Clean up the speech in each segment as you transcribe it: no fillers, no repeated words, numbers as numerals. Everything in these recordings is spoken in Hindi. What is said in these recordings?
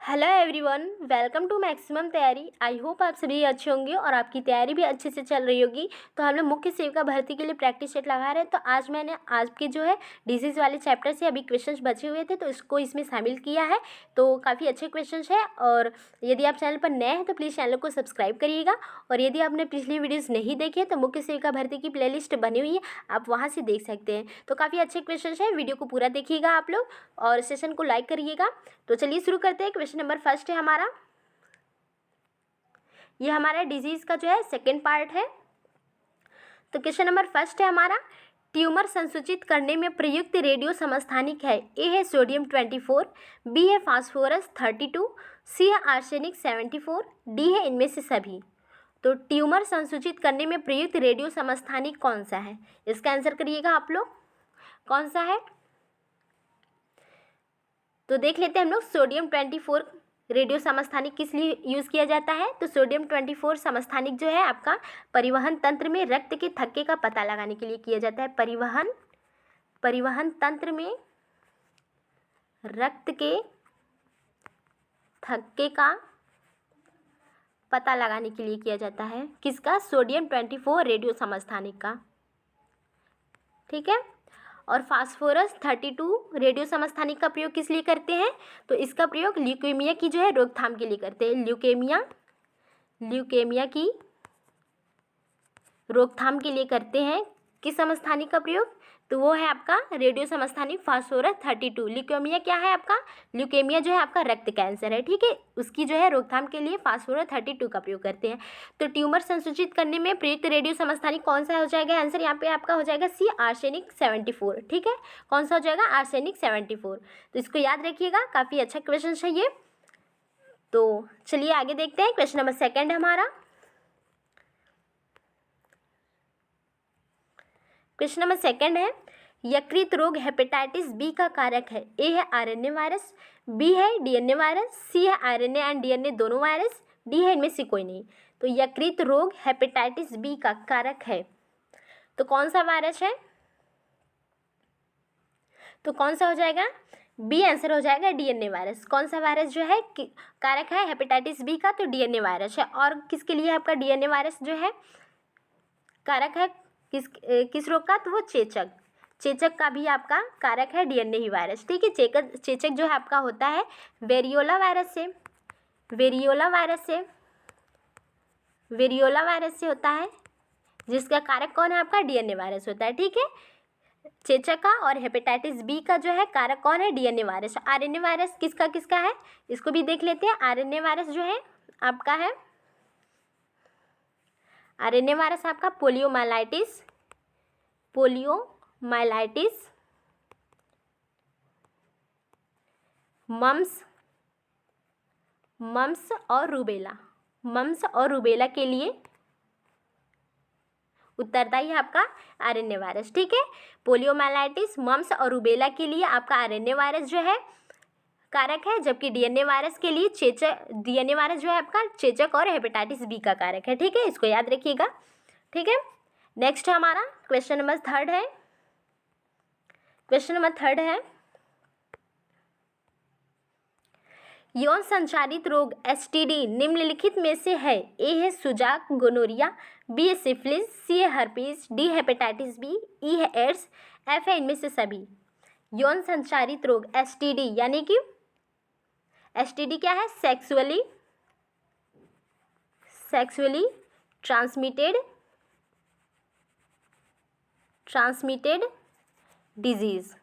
Hello everyone, welcome to maximum तैयारी। आई होप आप सभी अच्छे होंगे और आपकी तैयारी भी अच्छे से चल रही होगी। तो हम लोग मुख्य सेविका भर्ती के लिए प्रैक्टिस सेट लगा रहे हैं। तो आज मैंने आज के जो है डिजीज़ वाले चैप्टर से अभी क्वेश्चंस बचे हुए थे तो इसको इसमें शामिल किया है। तो काफ़ी अच्छे क्वेश्चंस है और यदि आप चैनल पर नए हैं तो प्लीज़ चैनल को सब्सक्राइब करिएगा। और यदि आपने पिछली वीडियोज़ नहीं देखी है तो मुख्य सेविका भर्ती की प्ले बनी हुई है, आप वहाँ से देख सकते हैं। तो काफ़ी अच्छे क्वेश्चन है, वीडियो को पूरा देखिएगा आप लोग और सेशन को लाइक करिएगा। तो चलिए शुरू करते हैं। क्वेश्चन नंबर फर्स्ट है हमारा, ये हमारा डिजीज का जो है सेकेंड पार्ट है। तो क्वेश्चन नंबर फर्स्ट है हमारा, ट्यूमर संसूचित करने में प्रयुक्त रेडियो समस्थानिक है। ए है सोडियम 24, बी है फास्फोरस 32, सी है आर्सेनिक 74, डी है इनमें से सभी। तो ट्यूमर संसूचित करने में प्रयुक्त रेडियो समस्थानिक कौन सा है, इसका आंसर करिएगा आप लोग, कौन सा है। तो देख लेते हैं हम लोग, सोडियम 24 रेडियो समस्थानिक किस लिए यूज़ किया जाता है। तो सोडियम 24 समस्थानिक जो है आपका परिवहन तंत्र में रक्त के थक्के का पता लगाने के लिए किया जाता है। परिवहन तंत्र में रक्त के थक्के का पता लगाने के लिए किया जाता है। किसका? सोडियम 24 रेडियो समस्थानिक का, ठीक है। और फास्फोरस 32 रेडियो समस्थानिक का प्रयोग किस लिए करते हैं? तो इसका प्रयोग ल्यूकेमिया की जो है रोकथाम के लिए करते हैं। ल्यूकेमिया की रोकथाम के लिए करते हैं। किस समस्थानिक का प्रयोग? तो वो है आपका रेडियो समस्थानिक फास्फोरस 32। ल्यूकेमिया क्या है आपका? ल्यूकेमिया जो है आपका रक्त कैंसर है, ठीक है। उसकी जो है रोकथाम के लिए फास्फोरस 32 का प्रयोग करते हैं। तो ट्यूमर संसूचित करने में प्रयुक्त रेडियो समस्थानिक कौन सा हो जाएगा? आंसर यहाँ पे आपका हो जाएगा सी, आर्सेनिक 74, ठीक है। कौन सा हो जाएगा? आर्सेनिक 74। तो इसको याद रखिएगा, काफ़ी अच्छा क्वेश्चन है ये। तो चलिए आगे देखते हैं। क्वेश्चन नंबर सेकेंड हमारा, क्वेश्चन नंबर सेकेंड है, यकृत रोग हेपेटाइटिस बी का कारक है। ए है आरएनए वायरस, बी है डीएनए वायरस, सी है आरएनए एंड डीएनए दोनों वायरस, डी है इनमें से कोई नहीं। तो यकृत रोग हेपेटाइटिस बी का कारक है तो कौन सा वायरस है? तो कौन सा हो जाएगा? बी आंसर हो जाएगा, डीएनए वायरस। कौन सा वायरस जो है कारक है हेपेटाइटिस बी का? तो डीएनए वायरस है। और किसके लिए आपका डीएनए वायरस जो है कारक है? किस रोग का? तो वो चेचक का भी आपका कारक है डीएनए ही वायरस, ठीक है। चेचक जो है आपका होता है वेरियोला वायरस से होता है, जिसका कारक कौन है आपका? डीएनए वायरस होता है, ठीक है। चेचक का और हेपेटाइटिस बी का जो है कारक कौन है? DNA virus. आरएनए वायरस किसका है, इसको भी देख लेते हैं। आरएनए वायरस जो है आपका है, आरएनए वायरस आपका पोलियोमाइलाइटिस, मम्स और रूबेला के लिए उत्तरदायी है आपका आरएनए वायरस, ठीक है। पोलियोमाइलाइटिस, मम्स और रूबेला के लिए आपका आरएनए वायरस जो है कारक है, जबकि डीएनए वायरस के लिए डीएनए वायरस जो है आपका चेचक और हेपेटाइटिस बी का कारक है, ठीक है। इसको याद रखिएगा, ठीक है। नेक्स्ट हमारा क्वेश्चन नंबर थर्ड है, यौन संचारित रोग एसटीडी निम्नलिखित में से है। ए है सुजाक गोनोरिया, बी है सिफिलिस, सी है हर्पीज, डी हेपेटाइटिस बी, ई है एड्स, एफ है इनमें से सभी। यौन संचारित रोग एसटीडी यानी कि एसटीडी क्या है? Sexually transmitted disease.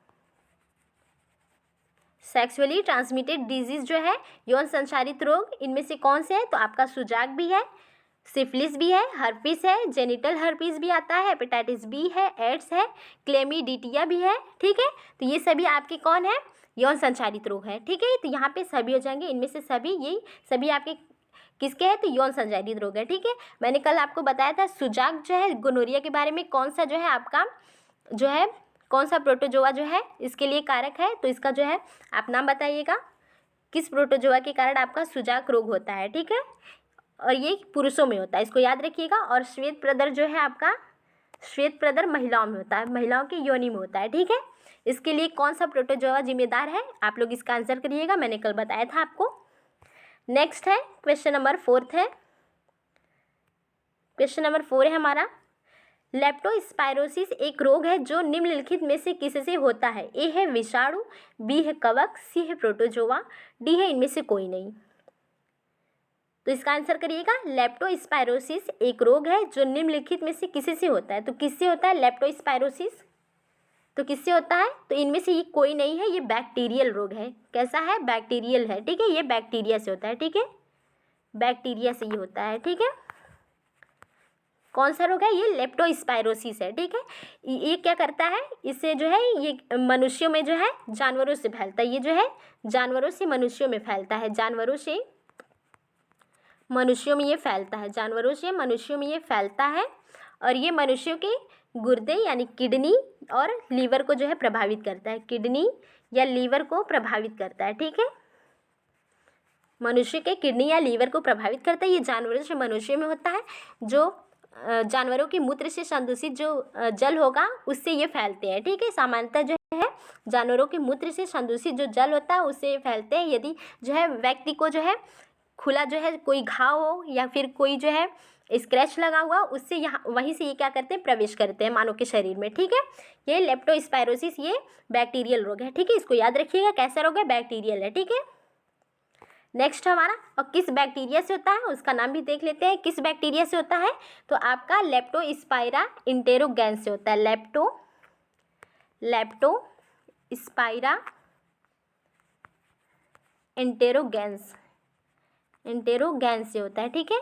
Sexually transmitted disease जो है यौन संचारित रोग, इनमें से कौन से है? तो आपका सुजाक भी है, सिफिलिस भी है, हर्पीस है, जेनिटल हर्पीस भी आता है, हेपेटाइटिस बी है, एड्स है, क्लेमिडीटिया भी है, ठीक है। तो ये सभी आपके कौन है? यौन संचारित रोग है, ठीक है। तो यहाँ पे सभी हो जाएंगे, इनमें से सभी, ये सभी आपके किसके हैं? तो यौन संचारित रोग है, ठीक है। मैंने कल आपको बताया था सुजाक जो है गोनोरिया के बारे में, कौन सा जो है आपका जो है कौन सा प्रोटोजोआ जो है इसके लिए कारक है। तो इसका जो है आप नाम बताइएगा, किस प्रोटोजोआ के कारण आपका सुजाक रोग होता है, ठीक है। और ये पुरुषों में होता है, इसको याद रखिएगा। और श्वेत प्रदर जो है आपका, श्वेत प्रदर महिलाओं में होता है, महिलाओं के योनि में होता है, ठीक है। इसके लिए कौन सा प्रोटोजोआ जिम्मेदार है? आप लोग इसका आंसर करिएगा, मैंने कल बताया था आपको। नेक्स्ट है क्वेश्चन नंबर 4 है। क्वेश्चन नंबर 4 है हमारा, लेप्टोस्पायरोसिस एक रोग है जो निम्नलिखित में से किससे होता है? ए है विषाणु, बी है कवक, सी है प्रोटोजोआ, डी है इनमें से कोई नहीं। तो इसका आंसर करिएगा। लेप्टोस्पायरोसिस एक रोग है जो निम्नलिखित में से किससे होता है? तो किससे होता है लेप्टोस्पायरोसिस? तो किससे होता है? तो इनमें से ये कोई नहीं है, ये बैक्टीरियल रोग है। कैसा है? बैक्टीरियल है, ठीक है। ये बैक्टीरिया से होता है, ठीक है। बैक्टीरिया से ये होता है, ठीक है। कौन सा रोग है? ये लेप्टोस्पायरोसिस है, ठीक है। ये क्या करता है? इससे जो है ये मनुष्यों में जो है जानवरों से फैलता है। ये जो है जानवरों से मनुष्यों में फैलता है, जानवरों से मनुष्यों में ये फैलता है, जानवरों से मनुष्यों में ये फैलता है। और ये मनुष्यों के गुर्दे यानी किडनी और लीवर को जो है प्रभावित करता है, किडनी या लीवर को प्रभावित करता है, ठीक है। मनुष्य के किडनी या लीवर को प्रभावित करता है। ये जानवरों से मनुष्य में होता है। जो जानवरों के मूत्र से संदूषित जो जल होगा उससे ये फैलते हैं, ठीक है। सामान्यतः जो है जानवरों के मूत्र से संदूषित जो जल होता है उससे फैलते हैं। यदि जो है व्यक्ति को जो है खुला जो है कोई घाव हो या फिर कोई जो है स्क्रैच लगा हुआ, उससे यहाँ वहीं से ये क्या करते हैं? प्रवेश करते हैं मानव के शरीर में, ठीक है। ये लेप्टोस्पायरोसिस ये बैक्टीरियल रोग है, ठीक है। इसको याद रखिएगा, कैसा रोग है? बैक्टीरियल है, ठीक है। नेक्स्ट हमारा, और किस बैक्टीरिया से होता है उसका नाम भी देख लेते हैं। किस बैक्टीरिया से होता है? तो आपका लेप्टोस्पाइरा इंटेरोगैंस से होता है। लेप्टोस्पाइरा इंटेरोगैंस से होता है, ठीक है।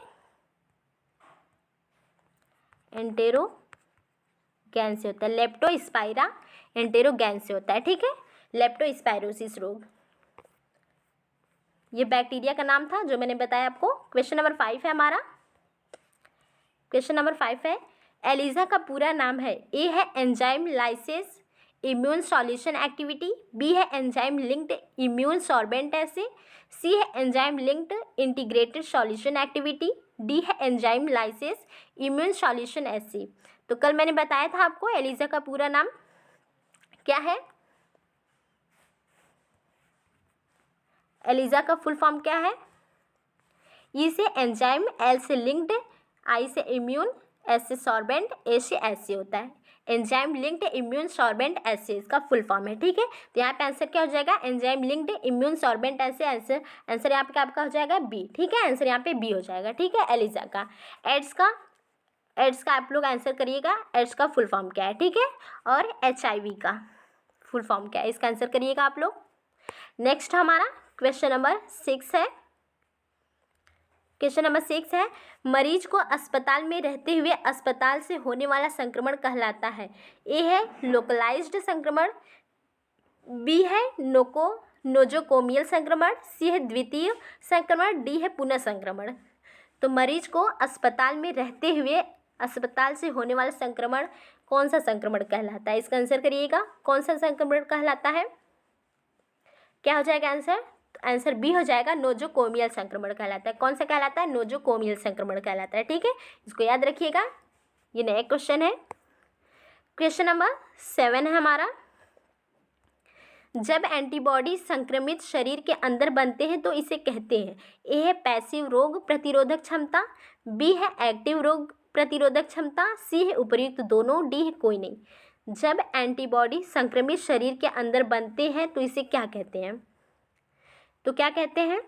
इंटेरोगैंस से होता है, लेप्टोस्पाइरा इंटेरोगैंस से होता है, ठीक है। लेप्टोस्पायरोसिस रोग ये बैक्टीरिया का नाम था जो मैंने बताया आपको। क्वेश्चन नंबर 5 है हमारा। क्वेश्चन नंबर 5 है, एलिजा का पूरा नाम है। ए है enzyme lyses immune solution activity, B है enzyme linked immune sorbent assay, C है enzyme linked integrated solution activity, D है enzyme lyses immune solution assay. तो कल मैंने बताया था आपको एलिजा का पूरा नाम क्या है। एलिजा का फुल फॉर्म क्या है? ई से एंजाइम, एल से लिंक्ड, आई से इम्यून, एस से सॉर्बेंट, ए से एसे होता है। एंजाइम लिंक्ड इम्यून सॉर्बेंट एसे इसका फुल फॉर्म है, ठीक है। तो यहाँ पे आंसर क्या हो जाएगा? एंजाइम लिंक्ड इम्यून सॉर्बेंट एसे। आंसर यहाँ पे आपका हो जाएगा बी, ठीक है। आंसर यहाँ पे बी हो जाएगा, ठीक है। एलिजा का। एड्स का आप लोग आंसर करिएगा, एड्स का फुल फॉर्म क्या है, ठीक है। और HIV का फुल फॉर्म क्या है, इसका आंसर करिएगा आप लोग। नेक्स्ट हमारा क्वेश्चन नंबर 6 है। क्वेश्चन नंबर 6 है, मरीज को अस्पताल में रहते हुए अस्पताल से होने वाला संक्रमण कहलाता है। ए है लोकलाइज्ड संक्रमण, बी है नोजोकोमियल संक्रमण, सी है द्वितीय संक्रमण, डी है पुनः संक्रमण। तो मरीज को अस्पताल में रहते हुए अस्पताल से होने वाला संक्रमण कौन सा संक्रमण कहलाता है? इसका आंसर करिएगा, कौन सा संक्रमण कहलाता है? क्या हो जाएगा आंसर? आंसर बी हो जाएगा, नोजोकोमियल संक्रमण कहलाता है। कौन सा कहलाता है? नोजोकोमियल संक्रमण कहलाता है, ठीक है। इसको याद रखिएगा, ये नया क्वेश्चन है। क्वेश्चन नंबर 7 है हमारा, जब एंटीबॉडी संक्रमित शरीर के अंदर बनते हैं तो इसे कहते हैं। ए है पैसिव रोग प्रतिरोधक क्षमता, बी है एक्टिव रोग प्रतिरोधक क्षमता, सी है उपर्युक्त दोनों, डी है कोई नहीं। जब एंटीबॉडी संक्रमित शरीर के अंदर बनते हैं तो इसे क्या कहते हैं? तो क्या कहते हैं?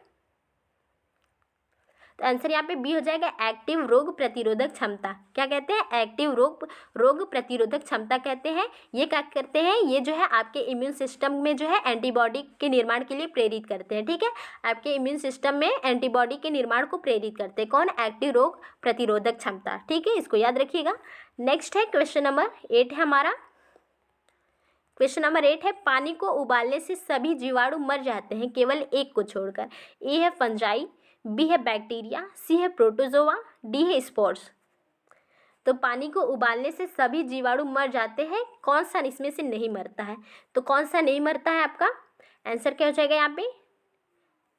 तो आंसर यहाँ पे बी हो जाएगा, एक्टिव रोग प्रतिरोधक क्षमता। क्या कहते हैं? एक्टिव रोग प्रतिरोधक क्षमता कहते हैं। ये क्या करते हैं? ये जो है आपके इम्यून सिस्टम में जो है एंटीबॉडी के निर्माण के लिए प्रेरित करते हैं, ठीक है। आपके इम्यून सिस्टम में एंटीबॉडी के निर्माण को प्रेरित करते हैं। कौन? एक्टिव रोग प्रतिरोधक क्षमता, ठीक है। इसको याद रखिएगा। नेक्स्ट है क्वेश्चन नंबर 8 है हमारा। क्वेश्चन नंबर 8 है, पानी को उबालने से सभी जीवाणु मर जाते हैं केवल एक को छोड़कर। ए है फंजाई, बी है बैक्टीरिया, सी है प्रोटोजोआ, डी है स्पोर्स। तो पानी को उबालने से सभी जीवाणु मर जाते हैं, कौन सा इसमें से नहीं मरता है? तो कौन सा नहीं मरता है आपका? आंसर क्या हो जाएगा यहाँ पे?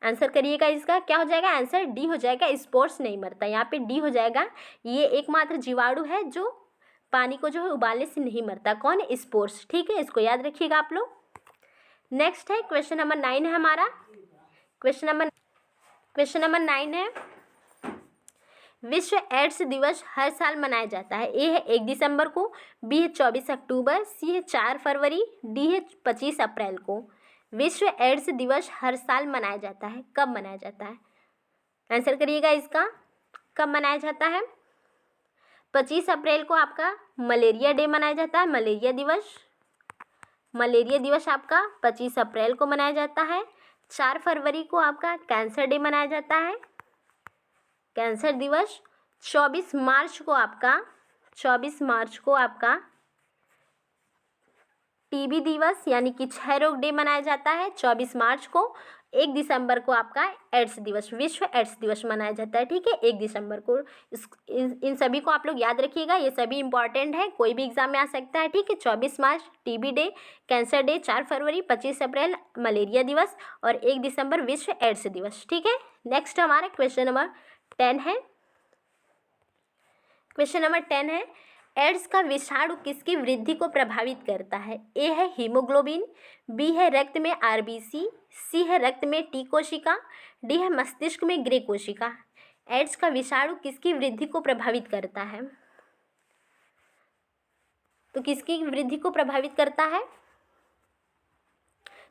आंसर करिएगा इसका, क्या हो जाएगा? आंसर डी हो जाएगा, स्पोर्स नहीं मरता। यहाँ पे डी हो जाएगा। ये एकमात्र जीवाणु है जो पानी को जो है उबालने से नहीं मरता। कौन? स्पोर्स, ठीक है। इसको याद रखिएगा आप लोग। नेक्स्ट है क्वेश्चन नंबर 9 है हमारा। क्वेश्चन क्वेश्चन नंबर 9 है, विश्व एड्स दिवस हर साल मनाया जाता है। ए है 1 दिसंबर को, बी है 24 अक्टूबर, सी है 4 फरवरी, डी है 25 अप्रैल को। विश्व एड्स दिवस हर साल मनाया जाता है, कब मनाया जाता है? आंसर करिएगा इसका, कब मनाया जाता है? 25 अप्रैल को आपका मलेरिया डे मनाया जाता है, मलेरिया दिवस। मलेरिया दिवस आपका 25 अप्रैल को मनाया जाता है। 4 फरवरी को आपका कैंसर डे मनाया जाता है, कैंसर दिवस। 24 मार्च को आपका टीबी दिवस यानी कि क्षय रोग डे मनाया जाता है 24 मार्च को। 1 दिसंबर को आपका एड्स दिवस, विश्व एड्स दिवस मनाया जाता है, ठीक है, 1 दिसंबर को। इन सभी को आप लोग याद रखिएगा, ये सभी इंपॉर्टेंट है, कोई भी एग्जाम में आ सकता है, ठीक है। 24 मार्च टीबी डे, कैंसर डे, 4 फरवरी, 25 अप्रैल मलेरिया दिवस और 1 दिसंबर विश्व एड्स दिवस, ठीक है। नेक्स्ट हमारा क्वेश्चन नंबर 10 है। क्वेश्चन नंबर 10 है, एड्स का विषाणु किसकी वृद्धि को प्रभावित करता है? ए है हीमोग्लोबिन, बी है रक्त में आरबीसी, सी है रक्त में टी कोशिका, डी है मस्तिष्क में ग्रे कोशिका। एड्स का विषाणु किसकी वृद्धि को प्रभावित करता है? तो किसकी वृद्धि को प्रभावित करता है?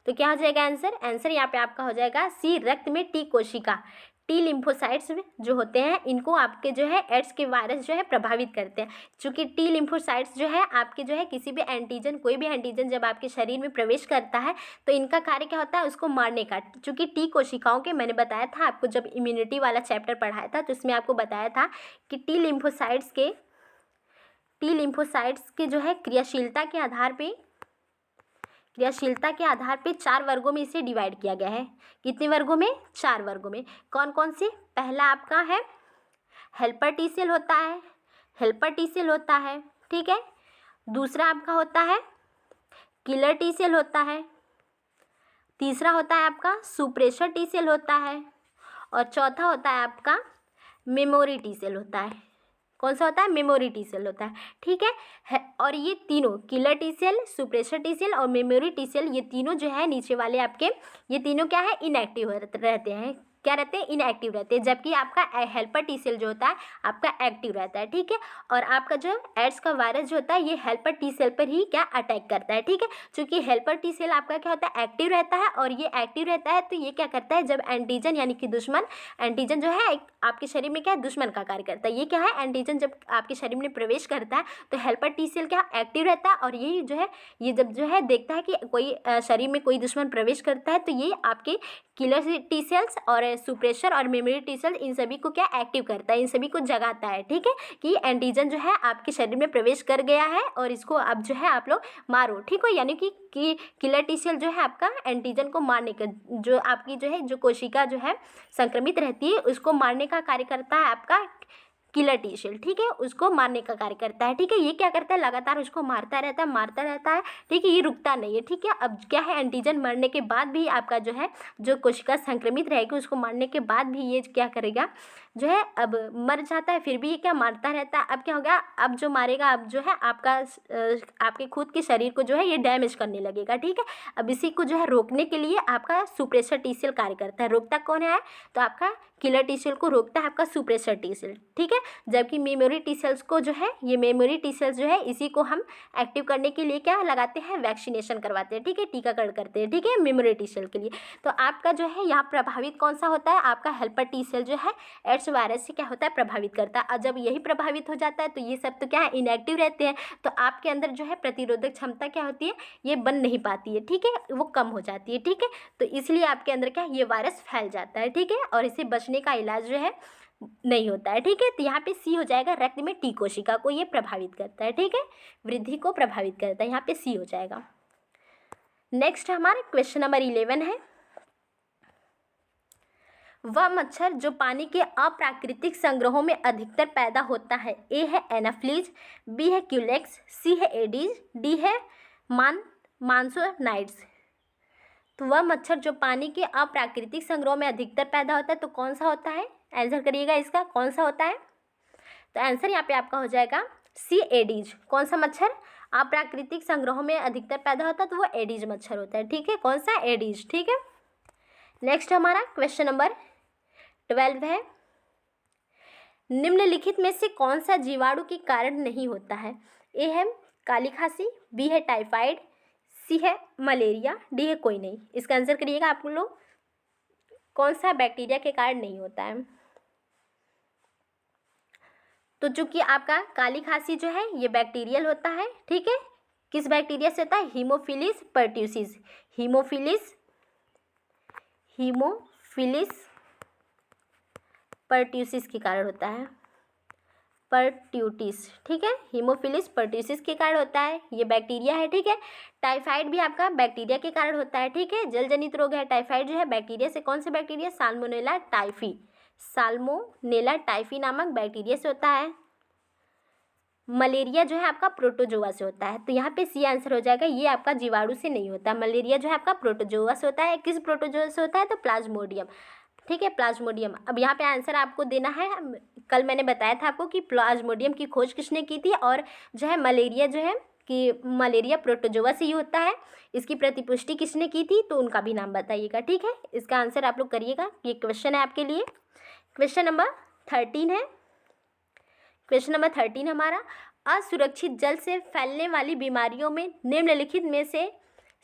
तो क्या हो जाएगा आंसर? आंसर यहाँ पे आपका हो जाएगा सी, रक्त में टी कोशिका। टी लिम्फोसाइट्स जो होते हैं इनको आपके जो है एड्स के वायरस जो है प्रभावित करते हैं। चूँकि टी लिम्फोसाइट्स जो है आपके जो है किसी भी एंटीजन, कोई भी एंटीजन जब आपके शरीर में प्रवेश करता है तो इनका कार्य क्या होता है? उसको मारने का। चूँकि टी कोशिकाओं के, मैंने बताया था आपको जब इम्यूनिटी वाला चैप्टर पढ़ाया था तो उसमें आपको बताया था कि टी लिम्फोसाइट्स के जो है क्रियाशीलता के आधार पे 4 वर्गों में इसे डिवाइड किया गया है। कितने वर्गों में? 4 वर्गों में। कौन कौन से? पहला आपका है हेल्पर टी सेल होता है, ठीक है। दूसरा आपका होता है किलर टी सेल होता है। तीसरा होता है आपका सुप्रेशर टी सेल होता है और चौथा होता है आपका मेमोरी टी सेल होता है। कौन सा होता है? मेमोरी टी सेल होता है, ठीक है। और ये तीनों killer T cell, suppressor T cell और मेमोरी टी सेल, ये तीनों जो है नीचे वाले आपके, ये तीनों क्या है? इनएक्टिव रहते हैं। क्या रहते हैं? इनएक्टिव रहते हैं। जबकि आपका हेल्पर टी सेल जो होता है आपका एक्टिव रहता है, ठीक है। और आपका जो एड्स का वायरस जो होता है ये हेल्पर टी सेल पर ही क्या अटैक करता है, ठीक है। चूँकि हेल्पर टी सेल आपका क्या होता है? एक्टिव रहता है। और ये एक्टिव रहता है तो ये क्या करता है? जब एंटीजन यानी कि दुश्मन, एंटीजन जो है आपके शरीर में क्या है? दुश्मन का कार्य करता है। ये क्या है? एंटीजन जब आपके शरीर में प्रवेश करता है तो हेल्पर टी सेल क्या एक्टिव रहता है और यही जो है ये जब जो है देखता है कि कोई शरीर में कोई दुश्मन प्रवेश करता है तो ये आपके किलर टी सेल्स और सुप्रेशर और मेमोरी टी सेल इन सभी को क्या एक्टिव करता है, इन सभी को जगाता है, ठीक है, कि एंटीजन जो है आपके शरीर में प्रवेश कर गया है और इसको अब जो है आप लोग मारो, ठीक हो। यानी कि किलर टी सेल जो है आपका एंटीजन को मारने का, जो आपकी जो है जो कोशिका जो है संक्रमित रहती है उसको मारने का कार्य करता है आपका किलर टी सेल, ठीक है, उसको मारने का कार्य करता है, ठीक है। ये क्या करता है? लगातार उसको मारता रहता है, ठीक है, ये रुकता नहीं है, ठीक है। अब क्या है? एंटीजन मरने के बाद भी आपका जो है जो कोशिका संक्रमित रहेगी उसको मारने के बाद भी ये क्या करेगा? जो है अब मर जाता है, फिर भी ये क्या मारता रहता है। अब क्या होगा? अब जो मारेगा अब जो है आपका आपके खुद के शरीर को जो है ये डैमेज करने लगेगा, ठीक है। अब इसी को जो है रोकने के लिए आपका सुप्रेशर टी सेल कार्य करता है। रोकता कौन है? तो आपका किलर टी सेल को रोकता है आपका सुप्रेशर टी सेल, ठीक है। जबकि मेमोरी टी सेल्स को जो है, ये मेमोरी टी सेल्स जो है इसी को हम एक्टिव करने के लिए क्या लगाते हैं? वैक्सीनेशन करवाते हैं, ठीक है, टीकाकरण करते हैं, ठीक है, मेमोरी टी सेल के लिए। तो आपका जो है यहाँ प्रभावित कौन सा होता है? आपका हेल्पर टी सेल जो है एड्स वायरस से क्या होता है? प्रभावित करता है। और जब यही प्रभावित हो जाता है तो ये सब तो क्या है? इनएक्टिव रहते हैं। तो आपके अंदर जो है प्रतिरोधक क्षमता क्या होती है? ये बन नहीं पाती है, ठीक है, वो कम हो जाती है, ठीक है। तो इसलिए आपके अंदर क्या ये वायरस फैल जाता है, ठीक है, और इसे बचने का इलाज जो है नहीं होता है, ठीक है। तो यहाँ पे सी हो जाएगा, रक्त में टी कोशिका को ये प्रभावित करता है, ठीक है, वृद्धि को प्रभावित करता है, यहाँ पे सी हो जाएगा। नेक्स्ट हमारा क्वेश्चन नंबर 11 है, वह मच्छर जो पानी के अप्राकृतिक संग्रहों में अधिकतर पैदा होता है। ए है एनाफ्लीज, बी है क्यूलेक्स, सी है एडीज, डी है मांसोनाइड्स। तो वह मच्छर जो पानी के अप्राकृतिक संग्रहों में अधिकतर पैदा होता है तो कौन सा होता है? आंसर करिएगा इसका, कौन सा होता है? तो आंसर यहाँ पे आपका हो जाएगा सी, एडीज। कौन सा मच्छर अप्राकृतिक संग्रहों में अधिकतर पैदा होता है? तो वो एडीज मच्छर होता है, ठीक है, कौन सा? एडीज, ठीक है। नेक्स्ट हमारा क्वेश्चन नंबर 12 है। निम्नलिखित में से कौन सा जीवाणु के कारण नहीं होता है? ए है काली खांसी, बी है टाइफाइड, सी है मलेरिया, डी है कोई नहीं। इसका आंसर करिएगा आप लोग, कौन सा बैक्टीरिया के कारण नहीं होता है? तो चूंकि आपका काली खांसी जो है ये बैक्टीरियल होता है, ठीक है। किस बैक्टीरिया से होता है? Haemophilus pertussis. हीमोफिलिस पर्ट्यूसिस के कारण होता है। पर्ट्यूटिस, ठीक है। हीमोफिलिस पर्ट्यूसिस के कारण होता है, ये बैक्टीरिया है, ठीक है। टाइफाइड भी आपका बैक्टीरिया के कारण होता है, ठीक है। जल जनित रोग है टाइफाइड जो है बैक्टीरिया से, कौन से बैक्टीरिया? साल्मोनेला टाइफी नामक बैक्टीरिया से होता है। मलेरिया जो है आपका प्रोटोजोआ से होता है, तो यहाँ पे सी आंसर हो जाएगा, ये आपका जीवाणु से नहीं होता। मलेरिया जो है आपका प्रोटोजोआ से होता है। किस प्रोटोजोआ से होता है? तो प्लाज्मोडियम, ठीक है, प्लाज्मोडियम। अब यहाँ पे आंसर आपको देना है, कल मैंने बताया था आपको कि प्लाज्मोडियम की खोज किसने की थी, और जो है मलेरिया जो है कि मलेरिया प्रोटोजोआ से ही होता है, इसकी प्रतिपुष्टि किसने की थी, तो उनका भी नाम बताइएगा, ठीक है। इसका आंसर आप लोग करिएगा, ये क्वेश्चन है आपके लिए। क्वेश्चन नंबर 13 है। क्वेश्चन नंबर 13 हमारा, असुरक्षित जल से फैलने वाली बीमारियों में निम्नलिखित में से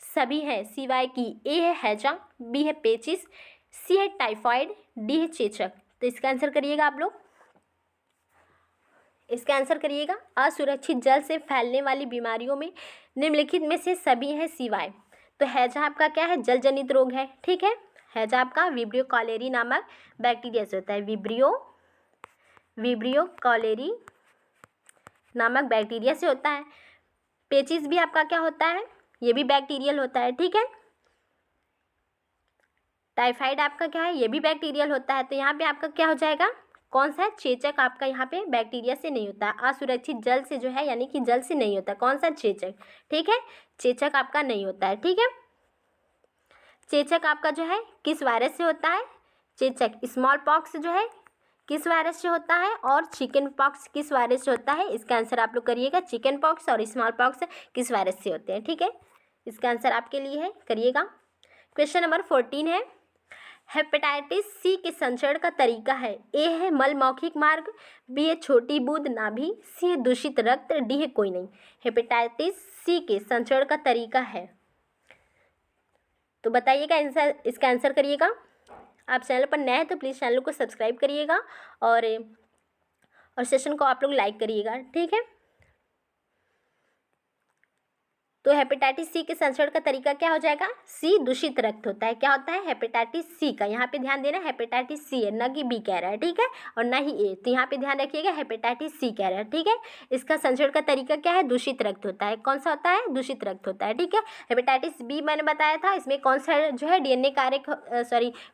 सभी हैं सिवाय की। ए है हैजा, बी है पेचिस, सी है टाइफाइड, डी है चेचक। तो इसका आंसर करिएगा आप लोग, इसका आंसर करिएगा। असुरक्षित जल से फैलने वाली बीमारियों में निम्नलिखित में से सभी हैं सिवाय। तो हैजा आपका क्या है? जल जनित रोग है, ठीक है। हैजा आपका विब्रियो कॉलेरी नामक बैक्टीरिया से होता है। विब्रियो कॉलेरी नामक बैक्टीरिया से होता है। पेचिस भी आपका क्या होता है? ये भी बैक्टीरियल होता है, ठीक है। टाइफाइड आपका क्या है? ये भी बैक्टीरियल होता है। तो यहाँ पे आपका क्या हो जाएगा? कौन सा है? चेचक आपका यहाँ पे बैक्टीरिया से नहीं होता। असुरक्षित जल से जो है यानी कि जल से नहीं होता। कौन सा? चेचक, ठीक है। चेचक आपका नहीं होता है, ठीक है। चेचक आपका जो है किस वायरस से होता है? चेचक स्मॉल पॉक्स जो है किस वायरस से होता है, और चिकन पॉक्स किस वायरस से होता है? इसका आंसर आप लोग करिएगा। चिकन पॉक्स और स्मॉल पॉक्स किस वायरस से होते हैं, ठीक है। इसका आंसर आपके लिए है, करिएगा। क्वेश्चन नंबर 14 है। हेपेटाइटिस सी के संचरण का तरीका है। ए है मल मौखिक मार्ग, बी है छोटी बूंद नाभि, सी है दूषित रक्त, डी है कोई नहीं। हेपेटाइटिस सी के संचरण का तरीका है, तो बताइएगा आंसर, इसका आंसर करिएगा। आप चैनल पर नए हैं तो प्लीज़ चैनल को सब्सक्राइब करिएगा और सेशन को आप लोग लाइक करिएगा, ठीक है। तो हेपेटाइटिस सी के संचरण का तरीका क्या हो जाएगा? सी दूषित रक्त होता है। क्या होता है? हेपेटाइटिस सी का, यहाँ पे ध्यान देना, हेपेटाइटिस सी है, न कि बी कह रहा है, ठीक है, और ना ही ए। तो यहाँ पे ध्यान रखिएगा, हेपेटाइटिस सी कह रहा है, ठीक है। इसका संचरण का तरीका क्या है? दूषित रक्त होता है। कौन सा होता है? दूषित रक्त होता है, ठीक है। हेपेटाइटिस बी मैंने बताया था, इसमें कौन सा जो है डीएनए कारक,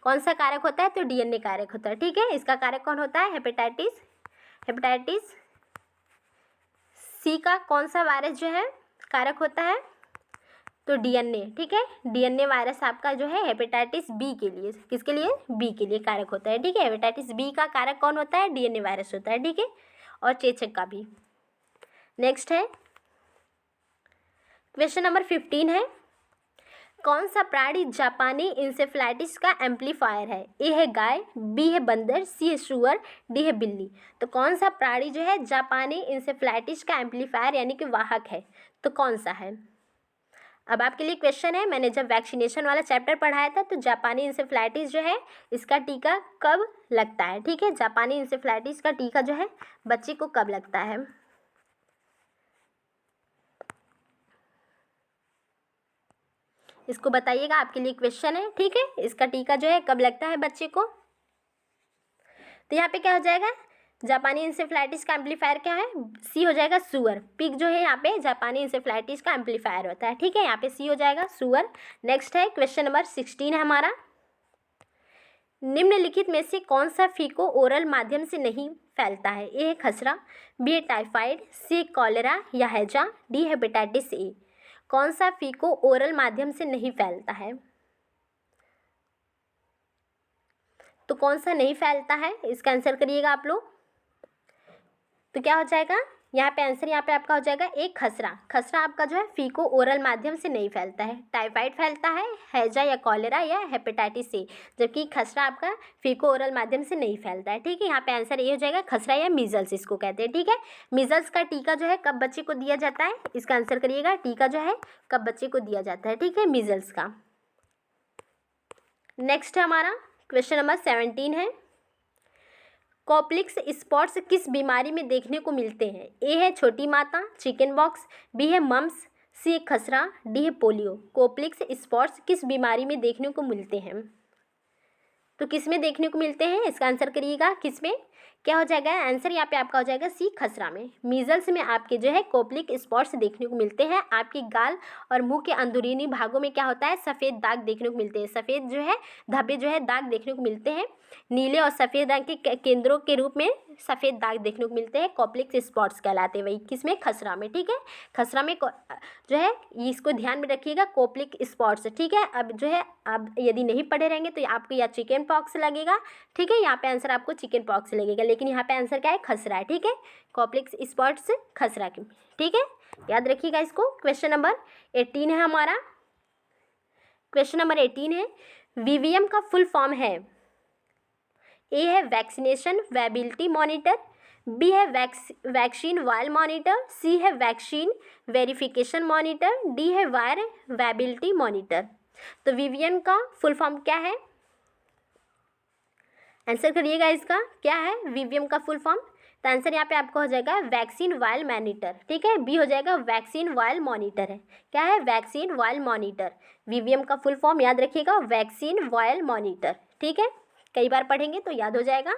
कौन सा कारक होता है? तो डीएनए कारक होता है, ठीक है। इसका कारक कौन होता है? हेपेटाइटिस सी का कौन सा वायरस जो है कारक होता है? तो डीएनए, ठीक है। डीएनए वायरस आपका जो है हेपेटाइटिस बी के लिए, किसके लिए? बी के लिए कारक होता है, ठीक है। हेपेटाइटिस बी का कारक कौन होता है? डीएनए वायरस होता है, ठीक है, और चेचक का भी। नेक्स्ट है क्वेश्चन नंबर 15 है। कौन सा प्राणी जापानी इंसेफ्लाइटिस का एम्पलीफायर है? ए है गाय, बी है बंदर, सी है सुअर, डी है बिल्ली। तो कौन सा प्राणी जो है जापानी इंसेफ्लाइटिस का एम्पलीफायर यानी कि वाहक है, तो कौन सा है? अब आपके लिए क्वेश्चन है, मैंने जब वैक्सीनेशन वाला चैप्टर पढ़ाया था तो जापानी इंसेफ्लाइटिस जो है इसका टीका कब लगता है, ठीक है। जापानी इंसेफ्लाइटिस का टीका जो है बच्चे को कब लगता है? इसको बताइएगा, आपके लिए क्वेश्चन है, ठीक है। इसका टीका जो है कब लगता है बच्चे को? तो यहाँ पे क्या हो जाएगा? जापानी इंसेफ्लाइटिस का एम्पलीफायर क्या है? सी हो जाएगा सुअर। पिग जो है यहाँ पे जापानी इंसेफ्लाइटिस का एम्पलीफायर होता है, ठीक है। यहाँ पे सी हो जाएगा सुअर। नेक्स्ट है क्वेश्चन नंबर 16 है हमारा। निम्नलिखित में से कौन सा फीको ओरल माध्यम से नहीं फैलता है? ए है खसरा, बी है टाइफाइड, सी कॉलेरा या हैजा, डी हेपेटाइटिस ए। कौन सा फीको ओरल माध्यम से नहीं फैलता है? तो कौन सा नहीं फैलता है? इसका आंसर करिएगा आप लोग। तो क्या हो जाएगा? यहाँ पे आंसर यहाँ पे आपका हो जाएगा एक खसरा। खसरा आपका जो है फीको ओरल माध्यम से नहीं फैलता है। टाइफाइड फैलता है, हैजा या कॉलेरा या हेपेटाइटिस सी, जबकि खसरा आपका फीको ओरल माध्यम से नहीं फैलता है। ठीक है, यहाँ पे आंसर ये हो जाएगा खसरा या मीजल्स इसको कहते हैं। ठीक है, मीजल्स का टीका जो है कब बच्चे को दिया जाता है, इसका आंसर करिएगा। टीका जो है कब बच्चे को दिया जाता है, ठीक है, मीजल्स का। नेक्स्ट है हमारा क्वेश्चन नंबर 17 है, कॉप्लिक्स स्पॉट्स किस बीमारी में देखने को मिलते हैं? ए है छोटी माता, चिकन बॉक्स, बी है मम्स, सी है खसरा, डी है पोलियो। कॉप्लिक्स स्पॉट्स किस बीमारी में देखने को मिलते हैं? तो किस में देखने को मिलते हैं, इसका आंसर करिएगा। किस में, क्या हो जाएगा आंसर यहाँ पे आपका हो जाएगा सी खसरा में। मीजल्स में आपके जो है कॉप्लिक स्पॉट्स देखने को मिलते हैं। आपके गाल और मुंह के अंदरूनी भागों में क्या होता है, सफ़ेद दाग देखने को मिलते हैं। सफ़ेद जो है धब्बे जो है दाग देखने को मिलते हैं। नीले और सफ़ेद रंग के केंद्रों के रूप में सफ़ेद दाग देखने को मिलते हैं, कॉप्लिक स्पॉट्स कहलाते हैं। वही किसमें, खसरा में। ठीक है, खसरा में जो है इसको ध्यान में रखिएगा, कॉप्लिक स्पॉट्स। ठीक है, अब जो है आप यदि नहीं पढ़े रहेंगे तो आपको या चिकन पॉक्स लगेगा। ठीक है, यहाँ पे आंसर आपको चिकन पॉक्स लगेगा, लेकिन यहाँ पे आंसर क्या है, खसरा है। ठीक है, कॉप्लिक स्पॉट्स खसरा की। ठीक है, याद रखिएगा इसको। क्वेश्चन नंबर 18 है हमारा। क्वेश्चन नंबर 18 है, वीवीएम का फुल फॉर्म है? ए है वैक्सीनेशन वेबिलिटी मॉनिटर, बी है वैक्सीन वायल मॉनिटर, सी है वैक्सीन वेरिफिकेशन मॉनिटर, डी है वायर वेबिलिटी मॉनिटर। तो वीवीएम का फुल फॉर्म क्या है, आंसर करिएगा इसका। क्या है वीवीएम का फुल फॉर्म? तो आंसर यहाँ पे आपको हो जाएगा वैक्सीन वायल मॉनिटर। ठीक है, बी हो जाएगा वैक्सीन वायल मॉनिटर है। क्या है, वैक्सीन वायल मॉनिटर। वीवीएम का फुल फॉर्म याद रखिएगा, वैक्सीन वायल मॉनिटर। ठीक है, कई बार पढ़ेंगे तो याद हो जाएगा।